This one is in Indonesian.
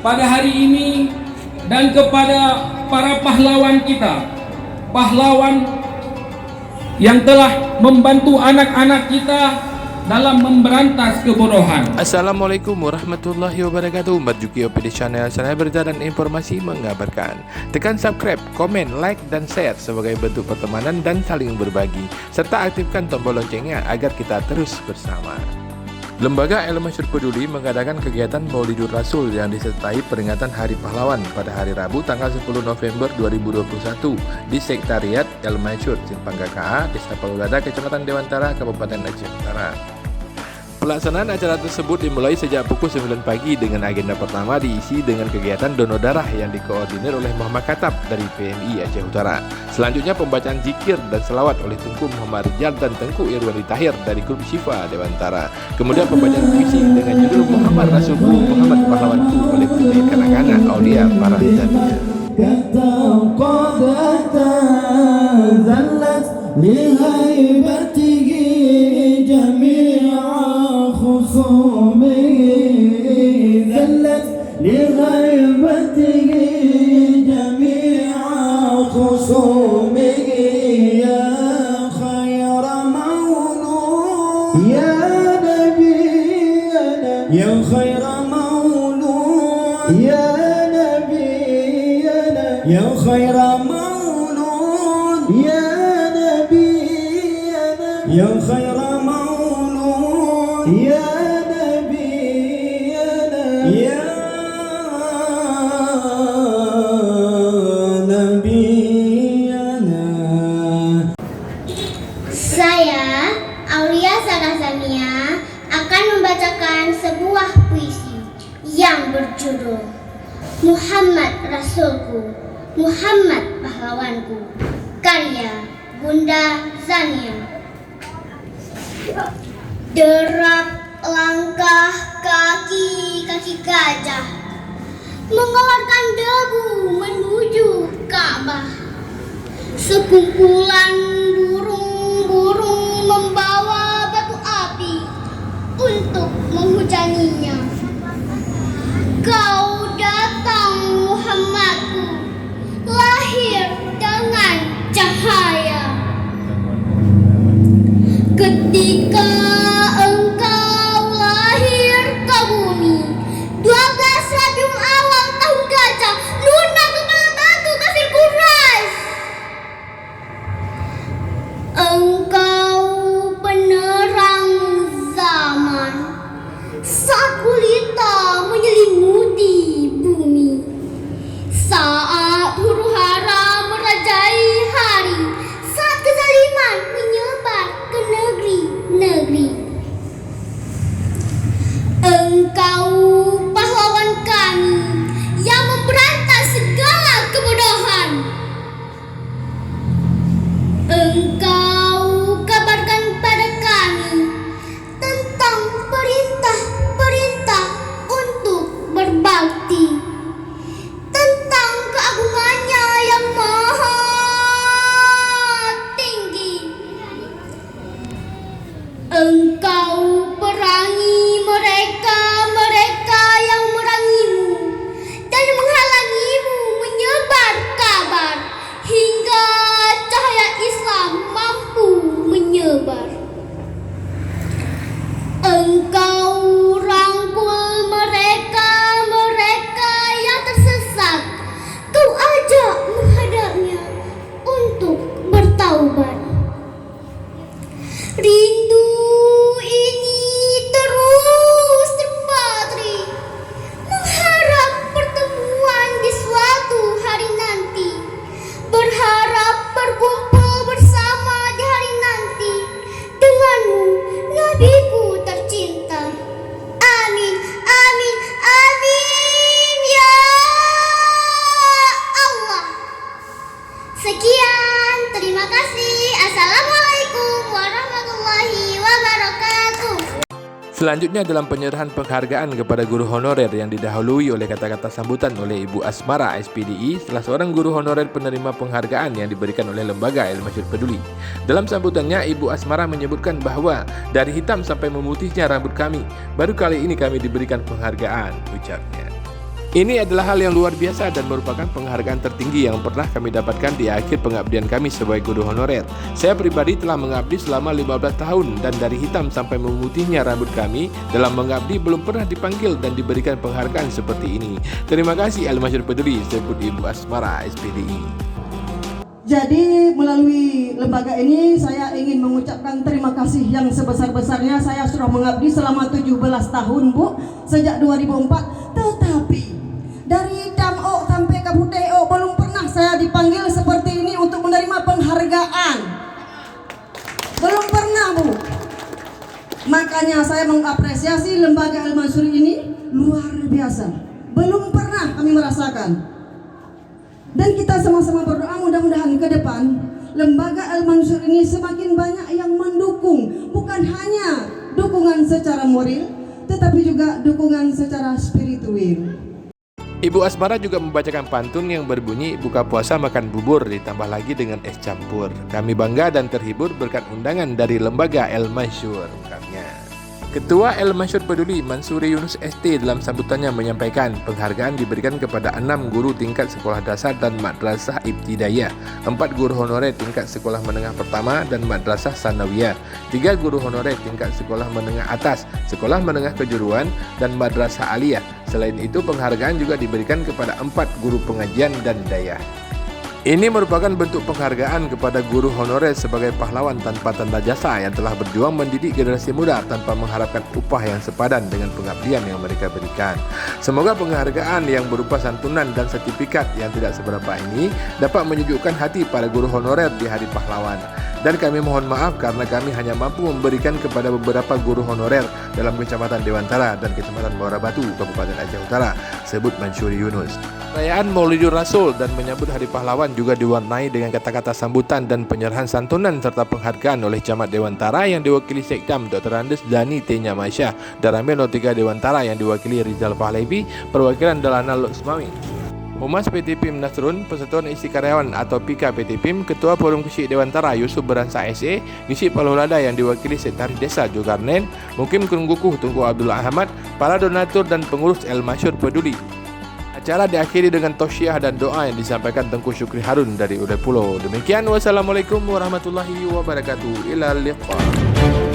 pada hari ini dan kepada para pahlawan kita, pahlawan yang telah membantu anak-anak kita dalam memberantas kebodohan. Assalamualaikum warahmatullahi wabarakatuh. Marjuki OPD Channel, saya berjalan informasi mengabarkan. Tekan subscribe, komen, like, dan share sebagai bentuk pertemanan dan saling berbagi, serta aktifkan tombol loncengnya agar kita terus bersama. Lembaga Ilmu Masyhur Peduli mengadakan kegiatan Maulidur Rasul yang disertai peringatan Hari Pahlawan pada hari Rabu tanggal 10 November 2021 di Sekretariat Ilmu Masyhur Simpang KKA, Desa Palulada, Kecamatan Dewantara, Kabupaten Aceh Utara. Pelaksanaan acara tersebut dimulai sejak pukul 9 pagi dengan agenda pertama diisi dengan kegiatan donor darah yang dikoordinir oleh Muhammad Katab dari PMI Aceh Utara. Selanjutnya pembacaan zikir dan selawat oleh Tengku Muhammad Rijal dan Tengku Irwandi Tahir dari grup Syifa Dewantara. Kemudian pembacaan puisi dengan judul Muhammad Rasulku, Muhammad Pahlawanku oleh putri kanak-kanak Aulia Farahzania. لغيبته جميع خصومه يا خير مولود يا نبي يا خير مولود يا نبي يا خير مولود يا نبي يا خير مولود يا Saya, Aulia Farahzania, akan membacakan sebuah puisi yang berjudul Muhammad Rasulku, Muhammad Pahlawanku, karya Bunda Zania. Derap langkah kaki gajah mengeluarkan debu menuju Ka'bah. Sekumpulan burung membawa batu api untuk menghujaninya. Kau datang Muhammadku, lahir dengan cahaya. Ketika engkau lahir ke bumi 12 Rabiul Awal tahun gajah, lunak kepala batu kafir Quraisy. Engkau penerang zaman saat gulita menyelimuti bumi, saat huru hara merajai hari, saat kezaliman menyebar ke negeri-negeri. Engkau pahlawan kami yang memberantas segala kebodohan. Engkau kabarkan pada kami tentang perintah-perintah untuk berbakti, tentang keagungannya yang maha tinggi. Engkau perangi mereka yang merangimu dan menghalangimu menyebar kabar hingga cahaya Islam mampu menyebar. Engkau rangkul mereka yang tersesat. Kau ajak menghadapnya untuk bertaubat. Rindu ini terus terpatri, mengharap pertemuan di suatu hari nanti, berharap berkumpul bersama di hari nanti denganmu, nabiku tercinta. Amin, amin, amin ya Allah. Sekian, terima kasih. Assalamualaikum warahmatullahi wabarakatuh. Selanjutnya dalam penyerahan penghargaan kepada guru honorer yang didahului oleh kata-kata sambutan oleh Ibu Asmara SPDI, salah seorang guru honorer penerima penghargaan yang diberikan oleh Lembaga Ilmu Masyhur Peduli. Dalam sambutannya, Ibu Asmara menyebutkan bahwa dari hitam sampai memutihnya rambut kami, baru kali ini kami diberikan penghargaan, ucapnya. Ini adalah hal yang luar biasa dan merupakan penghargaan tertinggi yang pernah kami dapatkan di akhir pengabdian kami sebagai guru honorer. Saya pribadi telah mengabdi selama 15 tahun dan dari hitam sampai memutihnya rambut kami dalam mengabdi belum pernah dipanggil dan diberikan penghargaan seperti ini. Terima kasih Al-Masyhur Peduli, sebut Ibu Asmara SPDI. Jadi melalui lembaga ini saya ingin mengucapkan terima kasih yang sebesar-besarnya. Saya sudah mengabdi selama 17 tahun Bu, sejak 2004. Tetapi dari Dam-O sampai ke Putih-O belum pernah saya dipanggil seperti ini untuk menerima penghargaan. Belum pernah Bu. Makanya saya mengapresiasi lembaga Al-Masyhur ini luar biasa. Belum pernah kami merasakan. Dan kita sama-sama berdoa mudah-mudahan ke depan lembaga Al-Masyhur ini semakin banyak yang mendukung, bukan hanya dukungan secara moral, tetapi juga dukungan secara spiritual. Ibu Asmara juga membacakan pantun yang berbunyi buka puasa makan bubur ditambah lagi dengan es campur. Kami bangga dan terhibur berkat undangan dari lembaga Al-Masyhur. Ketua Al-Masyhur Peduli Mansuri Yunus ST dalam sambutannya menyampaikan penghargaan diberikan kepada 6 guru tingkat sekolah dasar dan madrasah ibtidaiyah, 4 guru honorer tingkat sekolah menengah pertama dan madrasah sanawiyah, 3 guru honorer tingkat sekolah menengah atas, sekolah menengah kejuruan dan madrasah aliyah. Selain itu penghargaan juga diberikan kepada 4 guru pengajian dan dayah. Ini merupakan bentuk penghargaan kepada guru honorer sebagai pahlawan tanpa tanda jasa yang telah berjuang mendidik generasi muda tanpa mengharapkan upah yang sepadan dengan pengabdian yang mereka berikan. Semoga penghargaan yang berupa santunan dan sertifikat yang tidak seberapa ini dapat menyejukkan hati para guru honorer di Hari Pahlawan. Dan kami mohon maaf karena kami hanya mampu memberikan kepada beberapa guru honorer dalam Kecamatan Dewantara dan Kecamatan Muara Batu, Kabupaten Aceh Utara, sebut Mansuri Yunus. Perayaan Maulidur Rasul dan menyambut Hari Pahlawan juga diwarnai dengan kata-kata sambutan dan penyerahan santunan serta penghargaan oleh Camat Dewantara yang diwakili Sekdam Dr. Andes Dani T. Nyamasya dan Ramil 03 Dewantara yang diwakili Rizal Pahlavi, perwakilan Dalana Luxmawi. Humas PT PIM Nasrun, Persatuan Isi Karyawan atau PIKA PT PIM, Ketua Forum Kecil Dewantara Yusuf Beransa SE, Ngisi Palolada yang diwakili Sekretaris Desa Zulkarnain, Mukim Kungukuh Tunku Abdullah Ahmad, para donatur dan pengurus Al-Masyhur Peduli. Acara diakhiri dengan tausiah dan doa yang disampaikan Tengku Syukri Harun dari Uday Pulau. Demikian, wassalamualaikum warahmatullahi wabarakatuh. Ila liqa.